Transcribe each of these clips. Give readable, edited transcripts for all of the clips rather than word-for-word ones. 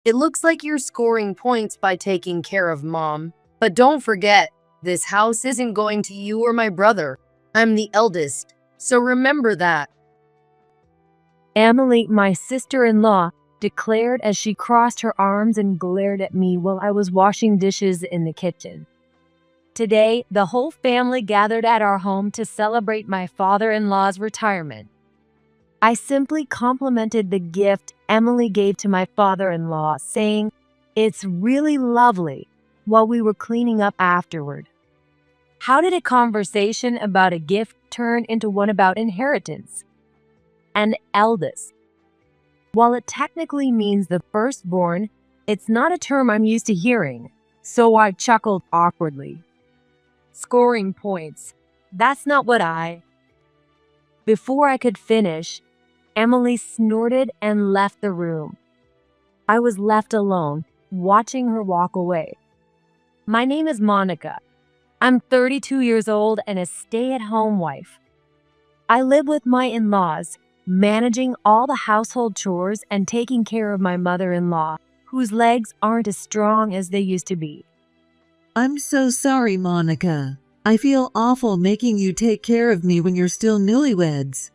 It looks like you're scoring points by taking care of Mom. But don't forget, this house isn't going to you or my brother. I'm the eldest, so remember that. Emily, my sister-in-law, declared as she crossed her arms and glared at me while I was washing dishes in the kitchen. Today, the whole family gathered at our home to celebrate my father-in-law's retirement. I simply complimented the gift Emily gave to my father-in-law, saying, "It's really lovely," while we were cleaning up afterward. How did a conversation about a gift turn into one about inheritance? And eldest. While it technically means the firstborn, it's not a term I'm used to hearing, so I chuckled awkwardly. Scoring points. That's not what I... Before I could finish, Emily snorted and left the room. I was left alone, watching her walk away. My name is Monica. I'm 32 years old and a stay-at-home wife. I live with my in-laws, managing all the household chores and taking care of my mother-in-law, whose legs aren't as strong as they used to be. I'm so sorry, Monica. I feel awful making you take care of me when you're still newlyweds.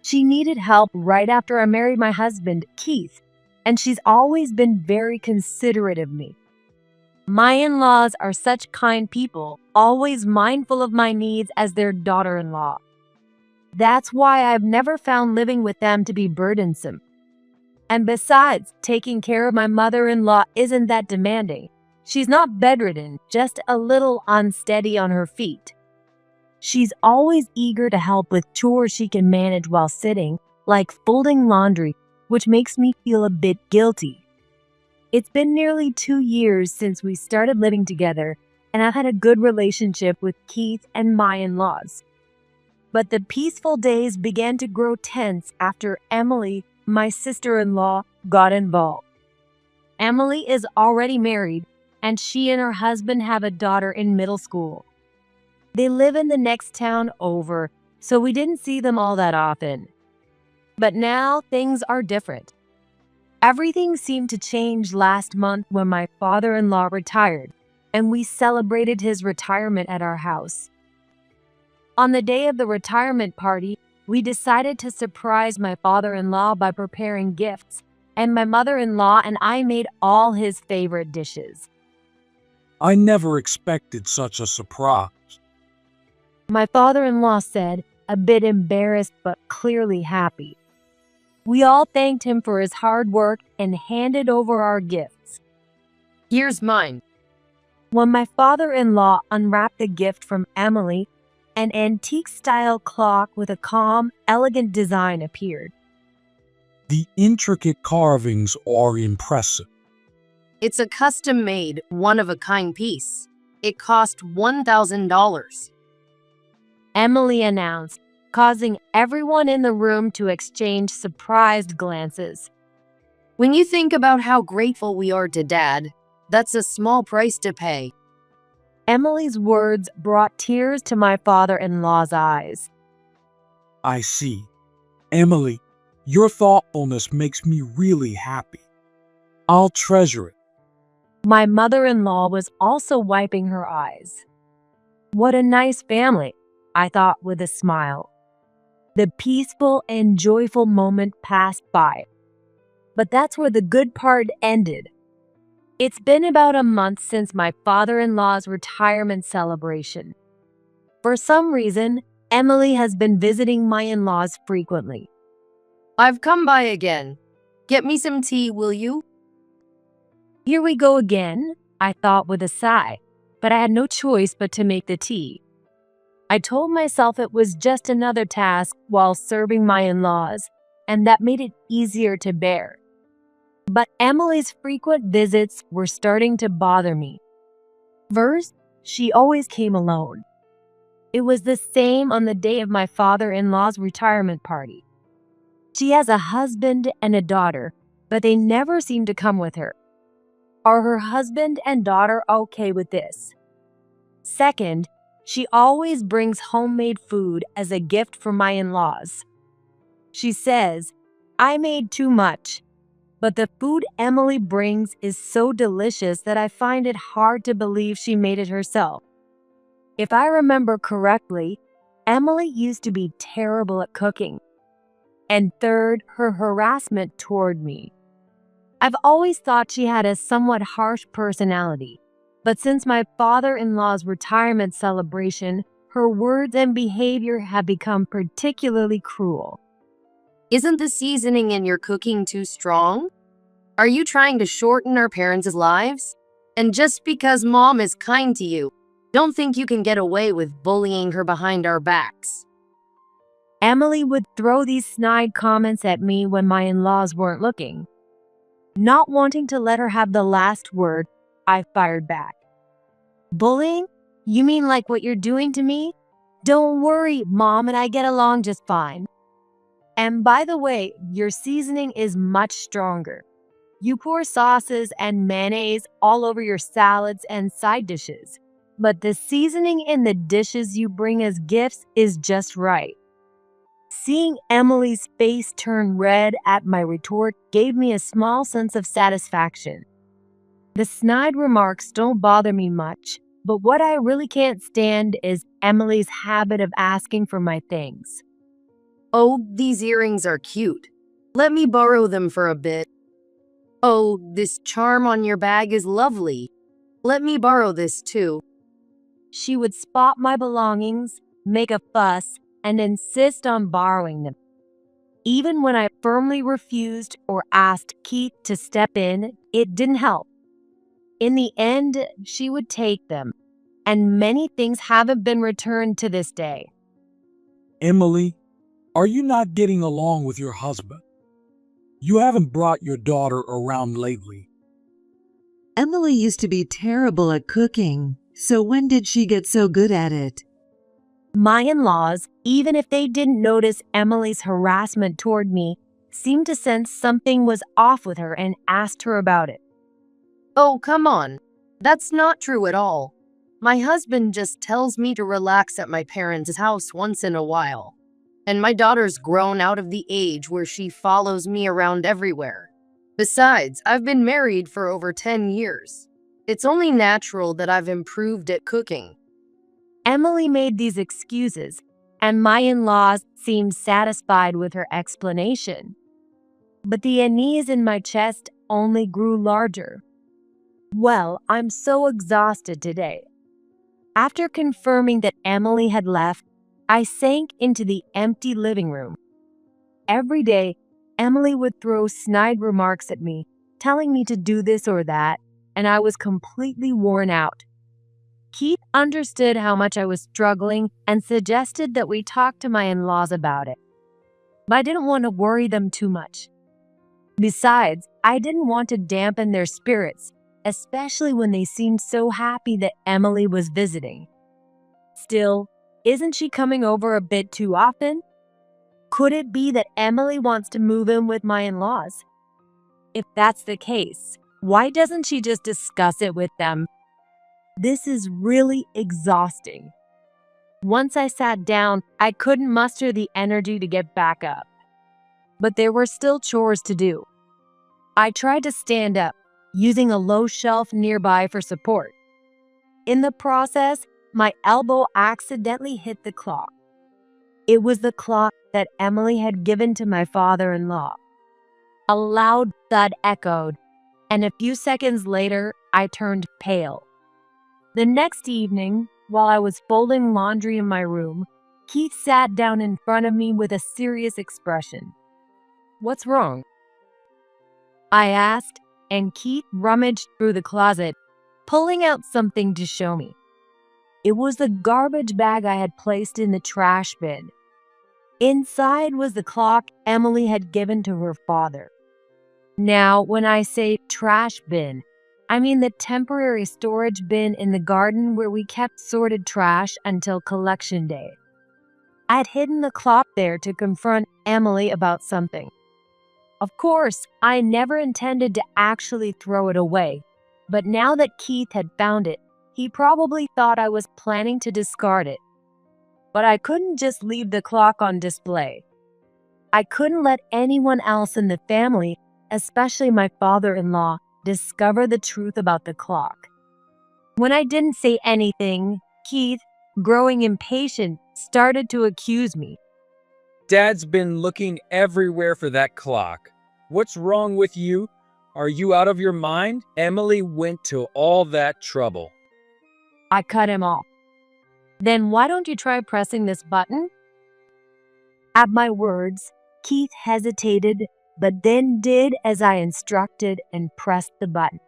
She needed help right after I married my husband, Keith, and she's always been very considerate of me. My in-laws are such kind people, always mindful of my needs as their daughter-in-law. That's why I've never found living with them to be burdensome. And besides, taking care of my mother-in-law isn't that demanding. She's not bedridden, just a little unsteady on her feet. She's always eager to help with chores she can manage while sitting, like folding laundry, which makes me feel a bit guilty. It's been nearly 2 years since we started living together, and I've had a good relationship with Keith and my in-laws. But the peaceful days began to grow tense after Emily, my sister-in-law, got involved. Emily is already married, and she and her husband have a daughter in middle school. They live in the next town over, so we didn't see them all that often. But now things are different. Everything seemed to change last month when my father-in-law retired, and we celebrated his retirement at our house. On the day of the retirement party, we decided to surprise my father-in-law by preparing gifts, and my mother-in-law and I made all his favorite dishes. I never expected such a surprise. My father-in-law said, a bit embarrassed but clearly happy. We all thanked him for his hard work and handed over our gifts. Here's mine. When my father-in-law unwrapped the gift from Emily, an antique-style clock with a calm, elegant design appeared. The intricate carvings are impressive. It's a custom-made, one-of-a-kind piece. It cost $1,000. Emily announced, causing everyone in the room to exchange surprised glances. When you think about how grateful we are to Dad, that's a small price to pay. Emily's words brought tears to my father-in-law's eyes. I see. Emily, your thoughtfulness makes me really happy. I'll treasure it. My mother-in-law was also wiping her eyes. What a nice family, I thought with a smile. The peaceful and joyful moment passed by. But that's where the good part ended. It's been about a month since my father-in-law's retirement celebration. For some reason, Emily has been visiting my in-laws frequently. I've come by again. Get me some tea, will you? Here we go again, I thought with a sigh, but I had no choice but to make the tea. I told myself it was just another task while serving my in-laws, and that made it easier to bear. But Emily's frequent visits were starting to bother me. First, she always came alone. It was the same on the day of my father-in-law's retirement party. She has a husband and a daughter, but they never seem to come with her. Are her husband and daughter okay with this? Second, she always brings homemade food as a gift for my in-laws. She says, "I made too much," but the food Emily brings is so delicious that I find it hard to believe she made it herself. If I remember correctly, Emily used to be terrible at cooking. And third, her harassment toward me. I've always thought she had a somewhat harsh personality, but since my father-in-law's retirement celebration, her words and behavior have become particularly cruel. Isn't the seasoning in your cooking too strong? Are you trying to shorten our parents' lives? And just because mom is kind to you, don't think you can get away with bullying her behind our backs. Emily would throw these snide comments at me when my in-laws weren't looking. Not wanting to let her have the last word, I fired back. Bullying? You mean like what you're doing to me? Don't worry, Mom and I get along just fine. And by the way, your seasoning is much stronger. You pour sauces and mayonnaise all over your salads and side dishes. But the seasoning in the dishes you bring as gifts is just right. Seeing Emily's face turn red at my retort gave me a small sense of satisfaction. The snide remarks don't bother me much, but what I really can't stand is Emily's habit of asking for my things. Oh, these earrings are cute. Let me borrow them for a bit. Oh, this charm on your bag is lovely. Let me borrow this too. She would spot my belongings, make a fuss, and insist on borrowing them. Even when I firmly refused or asked Keith to step in, it didn't help. In the end, she would take them, and many things haven't been returned to this day. Emily, are you not getting along with your husband? You haven't brought your daughter around lately. Emily used to be terrible at cooking, so when did she get so good at it? My in-laws, even if they didn't notice Emily's harassment toward me, seemed to sense something was off with her and asked her about it. Oh, come on. That's not true at all. My husband just tells me to relax at my parents' house once in a while. And my daughter's grown out of the age where she follows me around everywhere. Besides, I've been married for over 10 years. It's only natural that I've improved at cooking. Emily made these excuses, and my in-laws seemed satisfied with her explanation. But the unease in my chest only grew larger. Well, I'm so exhausted today. After confirming that Emily had left, I sank into the empty living room. Every day, Emily would throw snide remarks at me, telling me to do this or that, and I was completely worn out. Keith understood how much I was struggling and suggested that we talk to my in-laws about it. But I didn't want to worry them too much. Besides, I didn't want to dampen their spirits, especially when they seemed so happy that Emily was visiting. Still, isn't she coming over a bit too often? Could it be that Emily wants to move in with my in-laws? If that's the case, why doesn't she just discuss it with them? This is really exhausting. Once I sat down, I couldn't muster the energy to get back up. But there were still chores to do. I tried to stand up, using a low shelf nearby for support. In the process, my elbow accidentally hit the clock. It was the clock that Emily had given to my father-in-law. A loud thud echoed, and a few seconds later, I turned pale. The next evening, while I was folding laundry in my room, Keith sat down in front of me with a serious expression. "What's wrong?" I asked, and Keith rummaged through the closet, pulling out something to show me. It was the garbage bag I had placed in the trash bin. Inside was the clock Emily had given to her father. Now, when I say trash bin, I mean the temporary storage bin in the garden where we kept sorted trash until collection day. I'd hidden the clock there to confront Emily about something. Of course, I never intended to actually throw it away, but now that Keith had found it, he probably thought I was planning to discard it. But I couldn't just leave the clock on display. I couldn't let anyone else in the family, especially my father-in-law, discover the truth about the clock. When I didn't say anything, Keith, growing impatient, started to accuse me. Dad's been looking everywhere for that clock. What's wrong with you? Are you out of your mind? Emily went to all that trouble. I cut him off. Then why don't you try pressing this button? At my words, Keith hesitated, but then did as I instructed and pressed the button.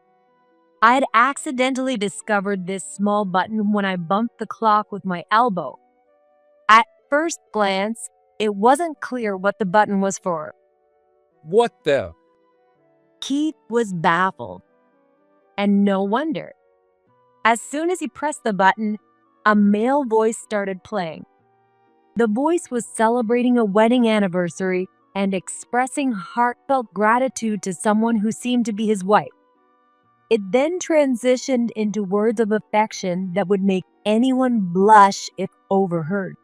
I had accidentally discovered this small button when I bumped the clock with my elbow. At first glance, it wasn't clear what the button was for. What the? Keith was baffled. And no wonder. As soon as he pressed the button, a male voice started playing. The voice was celebrating a wedding anniversary and expressing heartfelt gratitude to someone who seemed to be his wife. It then transitioned into words of affection that would make anyone blush if overheard.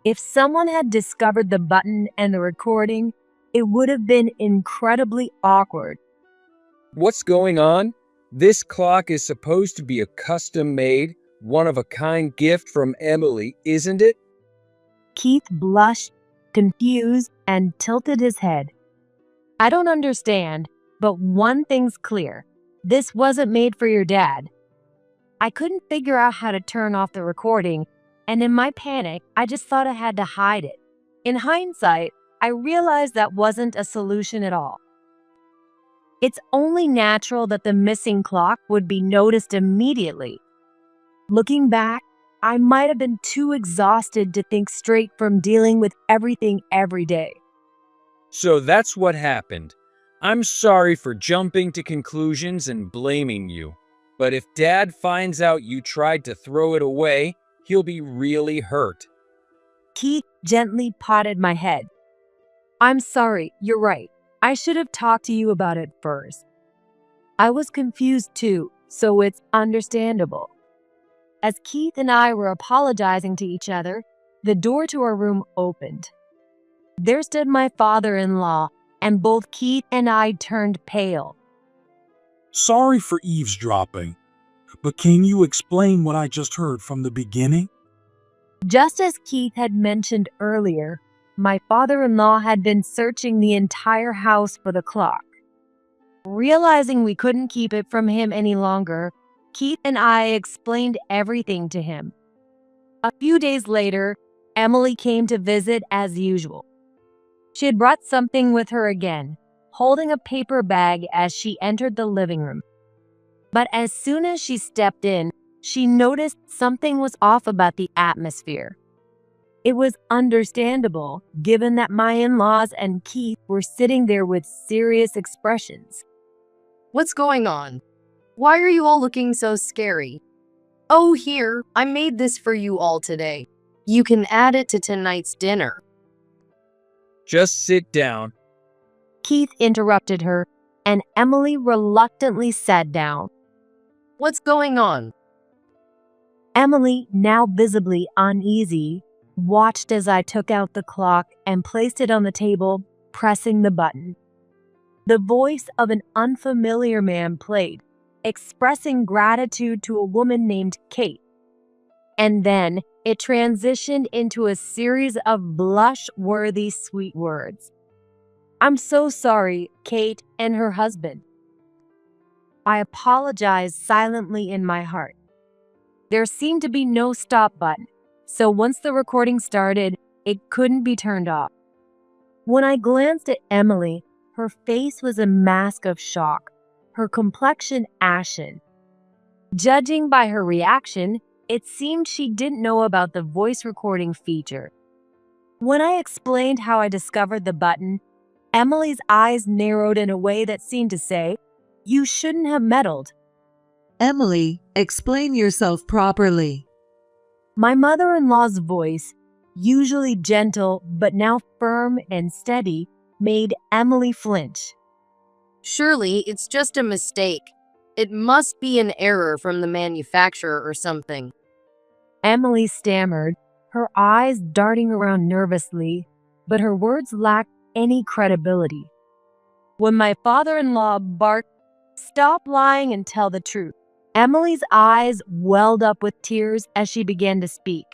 If someone had discovered the button and the recording, it would have been incredibly awkward. What's going on? This clock is supposed to be a custom-made, one-of-a-kind gift from Emily, isn't it? Keith blushed, confused, and tilted his head. I don't understand, but one thing's clear. This wasn't made for your dad. I couldn't figure out how to turn off the recording, and in my panic, I just thought I had to hide it. In hindsight, I realized that wasn't a solution at all. It's only natural that the missing clock would be noticed immediately. Looking back, I might have been too exhausted to think straight from dealing with everything every day. So that's what happened. I'm sorry for jumping to conclusions and blaming you. But if Dad finds out you tried to throw it away, he'll be really hurt. Keith gently patted my head. I'm sorry, you're right. I should have talked to you about it first. I was confused too, so it's understandable. As Keith and I were apologizing to each other, the door to our room opened. There stood my father-in-law, and both Keith and I turned pale. Sorry for eavesdropping, but can you explain what I just heard from the beginning? Just as Keith had mentioned earlier, my father-in-law had been searching the entire house for the clock. Realizing we couldn't keep it from him any longer, Keith and I explained everything to him. A few days later, Emily came to visit as usual. She had brought something with her again, holding a paper bag as she entered the living room. But as soon as she stepped in, she noticed something was off about the atmosphere. It was understandable, given that my in-laws and Keith were sitting there with serious expressions. What's going on? Why are you all looking so scary? Oh, here, I made this for you all today. You can add it to tonight's dinner. Just sit down. Keith interrupted her, and Emily reluctantly sat down. What's going on? Emily, now visibly uneasy, watched as I took out the clock and placed it on the table, pressing the button. The voice of an unfamiliar man played, expressing gratitude to a woman named Kate. And then it transitioned into a series of blush-worthy sweet words. I'm so sorry, Kate and her husband. I apologized silently in my heart. There seemed to be no stop button, so once the recording started, it couldn't be turned off. When I glanced at Emily, her face was a mask of shock, her complexion ashen. Judging by her reaction, it seemed she didn't know about the voice recording feature. When I explained how I discovered the button, Emily's eyes narrowed in a way that seemed to say, "You shouldn't have meddled." Emily, explain yourself properly. My mother-in-law's voice, usually gentle but now firm and steady, made Emily flinch. Surely it's just a mistake. It must be an error from the manufacturer or something. Emily stammered, her eyes darting around nervously, but her words lacked any credibility. When my father-in-law barked, "Stop lying and tell the truth," Emily's eyes welled up with tears as she began to speak.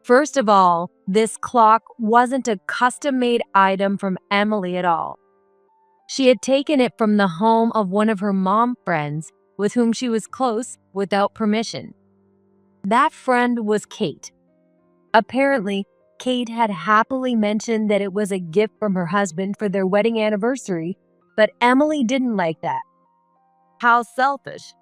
First of all, this clock wasn't a custom-made item from Emily at all. She had taken it from the home of one of her mom friends with whom she was close without permission. That friend was Kate. Apparently, Kate had happily mentioned that it was a gift from her husband for their wedding anniversary, but Emily didn't like that. How selfish.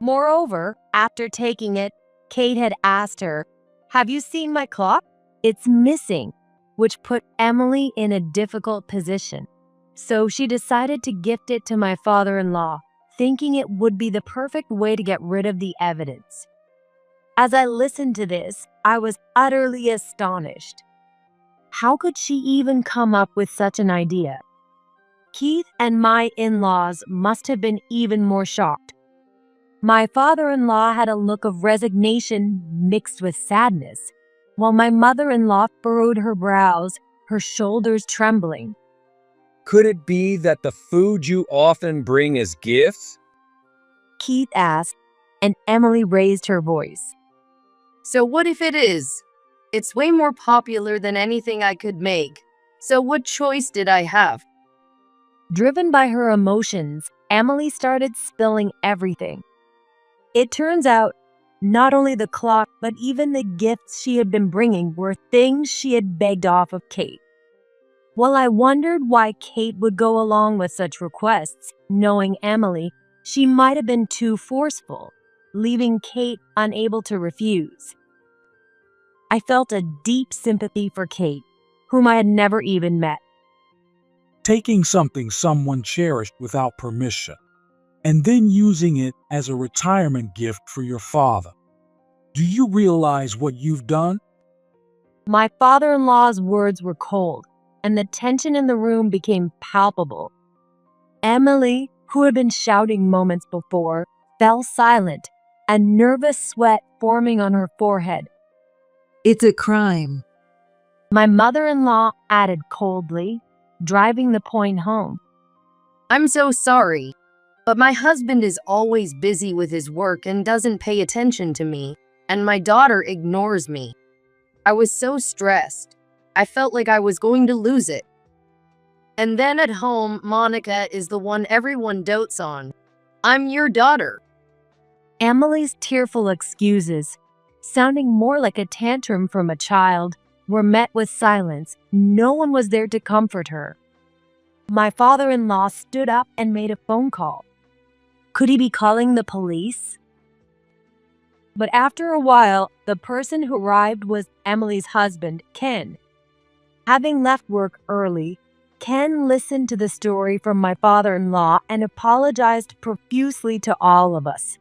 Moreover, after taking it, Kate had asked her, "Have you seen my clock? It's missing," which put Emily in a difficult position. So she decided to gift it to my father-in-law, thinking it would be the perfect way to get rid of the evidence. As I listened to this, I was utterly astonished. How could she even come up with such an idea? Keith and my in-laws must have been even more shocked. My father-in-law had a look of resignation mixed with sadness, while my mother-in-law furrowed her brows, her shoulders trembling. Could it be that the food you often bring as gifts? Keith asked, and Emily raised her voice. So what if it is? It's way more popular than anything I could make. So what choice did I have? Driven by her emotions, Emily started spilling everything. It turns out, not only the clock, but even the gifts she had been bringing were things she had begged off of Kate. While I wondered why Kate would go along with such requests, knowing Emily, she might have been too forceful, leaving Kate unable to refuse. I felt a deep sympathy for Kate, whom I had never even met. Taking something someone cherished without permission, and then using it as a retirement gift for your father. Do you realize what you've done? My father-in-law's words were cold, and the tension in the room became palpable. Emily, who had been shouting moments before, fell silent, a nervous sweat forming on her forehead. It's a crime. My mother-in-law added coldly, driving the point home. I'm so sorry, but my husband is always busy with his work and doesn't pay attention to me, and my daughter ignores me. I was so stressed. I felt like I was going to lose it. And then at home, Monica is the one everyone dotes on. I'm your daughter. Emily's tearful excuses, sounding more like a tantrum from a child, were met with silence. No one was there to comfort her. My father-in-law stood up and made a phone call. Could he be calling the police? But after a while, the person who arrived was Emily's husband, Ken. Having left work early, Ken listened to the story from my father-in-law and apologized profusely to all of us.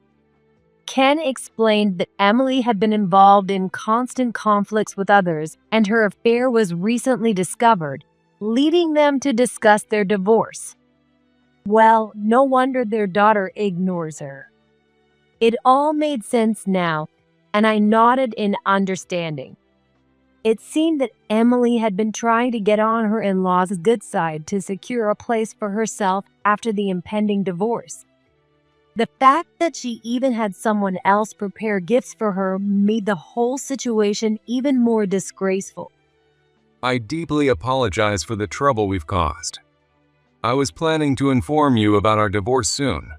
Ken explained that Emily had been involved in constant conflicts with others, and her affair was recently discovered, leading them to discuss their divorce. Well, no wonder their daughter ignores her. It all made sense now, and I nodded in understanding. It seemed that Emily had been trying to get on her in-laws' good side to secure a place for herself after the impending divorce. The fact that she even had someone else prepare gifts for her made the whole situation even more disgraceful. I deeply apologize for the trouble we've caused. I was planning to inform you about our divorce soon,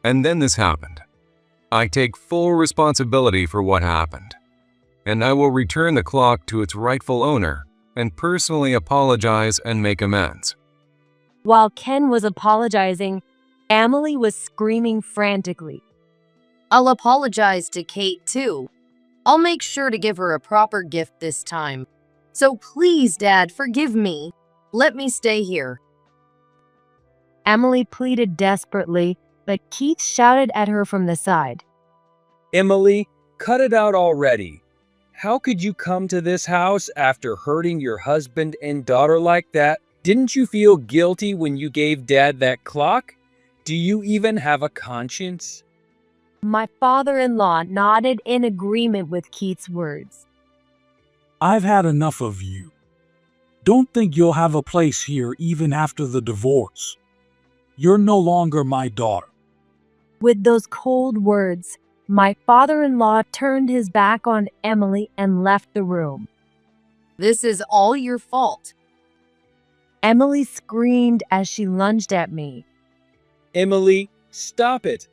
and then this happened. I take full responsibility for what happened, and I will return the clock to its rightful owner and personally apologize and make amends. While Ken was apologizing, Emily was screaming frantically. I'll apologize to Kate too. I'll make sure to give her a proper gift this time. So please, Dad, forgive me. Let me stay here. Emily pleaded desperately, but Keith shouted at her from the side. Emily, cut it out already. How could you come to this house after hurting your husband and daughter like that? Didn't you feel guilty when you gave Dad that clock? Do you even have a conscience? My father-in-law nodded in agreement with Keith's words. I've had enough of you. don't think you'll have a place here even after the divorce. You're no longer my daughter. With those cold words, my father-in-law turned his back on Emily and left the room. This is all your fault. Emily screamed as she lunged at me. Emily, stop it.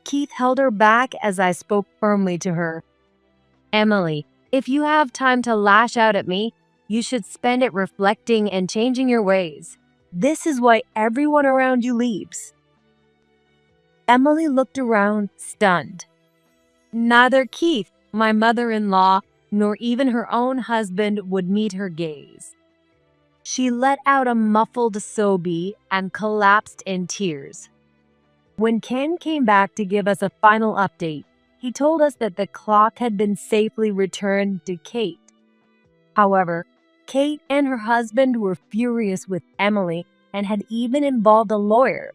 Keith held her back as I spoke firmly to her. Emily, if you have time to lash out at me, you should spend it reflecting and changing your ways. This is why everyone around you leaves. Emily looked around, stunned. Neither Keith, my mother-in-law, nor even her own husband would meet her gaze. She let out a muffled sob and collapsed in tears. When Ken came back to give us a final update, he told us that the clock had been safely returned to Kate. However, Kate and her husband were furious with Emily and had even involved a lawyer.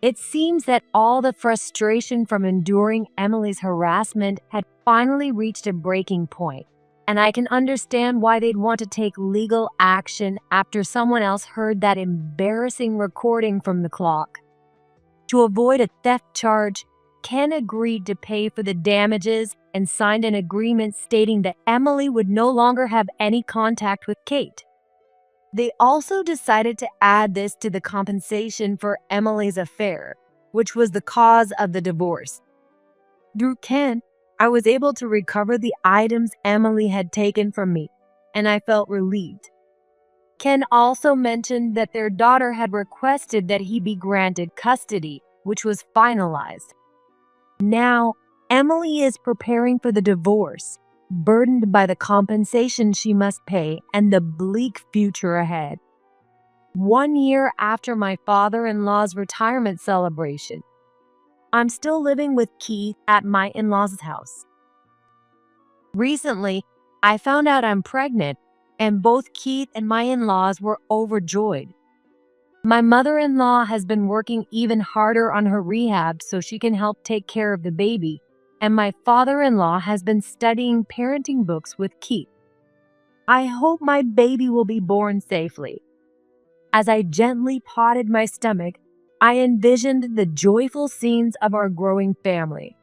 It seems that all the frustration from enduring Emily's harassment had finally reached a breaking point, and I can understand why they'd want to take legal action after someone else heard that embarrassing recording from the clock. To avoid a theft charge, Ken agreed to pay for the damages and signed an agreement stating that Emily would no longer have any contact with Kate. They also decided to add this to the compensation for Emily's affair, which was the cause of the divorce. Through Ken, I was able to recover the items Emily had taken from me, and I felt relieved. Ken also mentioned that their daughter had requested that he be granted custody, which was finalized. Now, Emily is preparing for the divorce, burdened by the compensation she must pay and the bleak future ahead. 1 year after my father-in-law's retirement celebration, I'm still living with Keith at my in-laws' house. Recently, I found out I'm pregnant, and both Keith and my in-laws were overjoyed. My mother-in-law has been working even harder on her rehab so she can help take care of the baby, and my father-in-law has been studying parenting books with Keith. I hope my baby will be born safely. As I gently patted my stomach, I envisioned the joyful scenes of our growing family.